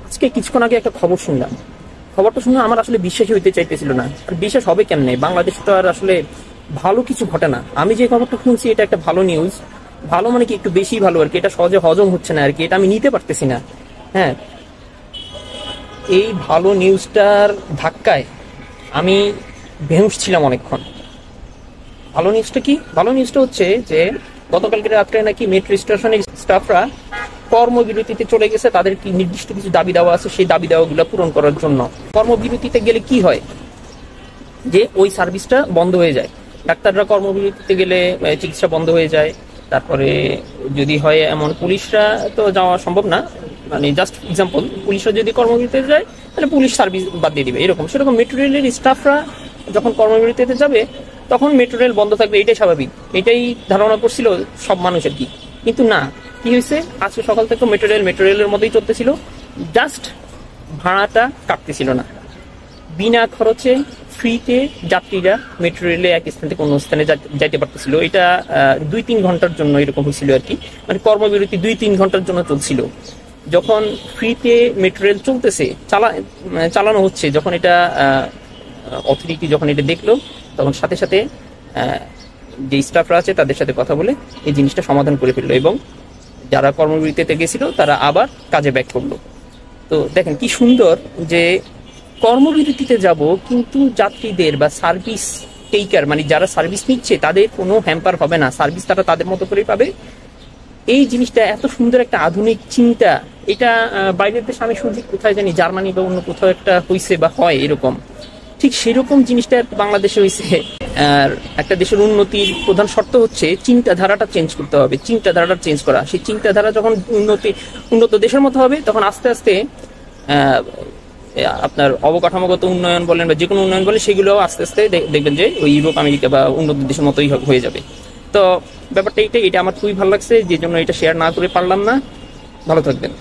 আজকে কিছুক্ষণ আগে একটা খবর শুনলাম, খবরটা শুনে আমার আসলে বিশ্বাসই হইতে চাইতেছিল না। আর বিশ্বাস হবে কেমনে, বাংলাদেশে তো আর আসলে ভালো কিছু ঘটে না। আমি যে খবরটা শুনছি এটা একটা ভালো নিউজ, ভালো মানে কি একটু বেশি ভালো আর কি, এটা সহজে হজম হচ্ছে না আর কি, এটা আমি নিতে পারতেছি না। হ্যাঁ, এই ভালো নিউজটার ধাক্কায় আমি বেহুশ ছিলাম অনেকক্ষণ। ভালো নিউজটা কি? ভালো নিউজটা হচ্ছে যে গতকালকে রাত্রে নাকি মেট্রো স্টেশনের স্টাফরা কর্মবিরতিতে চলে গেছে, তাদের কি নির্দিষ্ট কিছু দাবি দেওয়া আছে, সেই দাবি দেওয়াগুলো পূরণ করার জন্য। কর্মবিরতিতে গেলে কি হয়, যে ওই সার্ভিসটা বন্ধ হয়ে যায়। ডাক্তাররা কর্মবিরতিতে গেলে চিকিৎসা বন্ধ হয়ে যায়। তারপরে যদি হয় এমন, পুলিশরা তো যাওয়া সম্ভব না, মানে জাস্ট এক্সাম্পল, পুলিশরা যদি কর্মবিরতিতে যায় তাহলে পুলিশ সার্ভিস বাদ দিয়ে দিবে, এরকম। সেরকম মেট্রো রেলের স্টাফরা যখন কর্মবিরতিতে যাবে তখন মেট্রো রেল বন্ধ থাকবে, এটাই স্বাভাবিক, এটাই ধারণা করছিল সব মানুষ আর কি। কিন্তু না, কি হয়েছে, আজকে সকাল থেকে মেট্রো রেলের মতোই চলতেছিল, জাস্ট ভাড়াটা কাটতেছিল না। বিনা খরচে ফ্রিতে যাত্রীরা মেট্রো রেলে এক স্থান থেকে অন্য স্থানে যাইতে পারতেছিল। এটা 2-3 ঘন্টার জন্য এরকম হয়েছিল আর কি, মানে কর্মবিরতি 2-3 ঘন্টার জন্য চলছিল। যখন ফ্রিতে মেট্রো রেল চলতেছে, চালানো হচ্ছে, যখন এটা অথরিটি যখন এটা দেখলো, তখন সাথে সাথে যে স্টাফরা আছে তাদের সাথে কথা বলে এই জিনিসটা সমাধান করে ফেললো, এবং যারা কর্মবিরতিতে গেছিল তারা আবার কাজে ব্যাক করলো। তো দেখেন কি সুন্দর, যে কর্মবিরতিতে যাব কিন্তু যাত্রীদের বা সার্ভিস টেকার, মানে যারা সার্ভিস নিচ্ছে তাদের কোনো হ্যাম্পার হবে না, সার্ভিস তারা তাদের মতো করেই পাবে। এই জিনিসটা এত সুন্দর একটা আধুনিক চিন্তা, এটা বাইরের দেশে আমি শুনছি কোথায় জানি জার্মানি বা অন্য কোথাও একটা হইছে বা হয় এরকম, ঠিক সেরকম জিনিসটা বাংলাদেশে হয়েছে। আর একটা দেশের উন্নতির প্রধান শর্ত হচ্ছে চিন্তাধারাটা চেঞ্জ করতে হবে, চিন্তাধারাটা চেঞ্জ করা। সেই চিন্তাধারা যখন উন্নত দেশের মতো হবে, তখন আস্তে আস্তে আপনার অবকাঠামোগত উন্নয়ন বলেন বা যে কোনো উন্নয়ন বলেন, সেগুলো আস্তে আস্তে দেখবেন যে ওই ইউরোপ আমেরিকা বা উন্নত দেশের মতোই হয়ে যাবে। তো ব্যাপারটা এটা আমার খুবই ভালো লাগছে, যে জন্য এটা শেয়ার না করে পারলাম না। ভালো থাকবেন।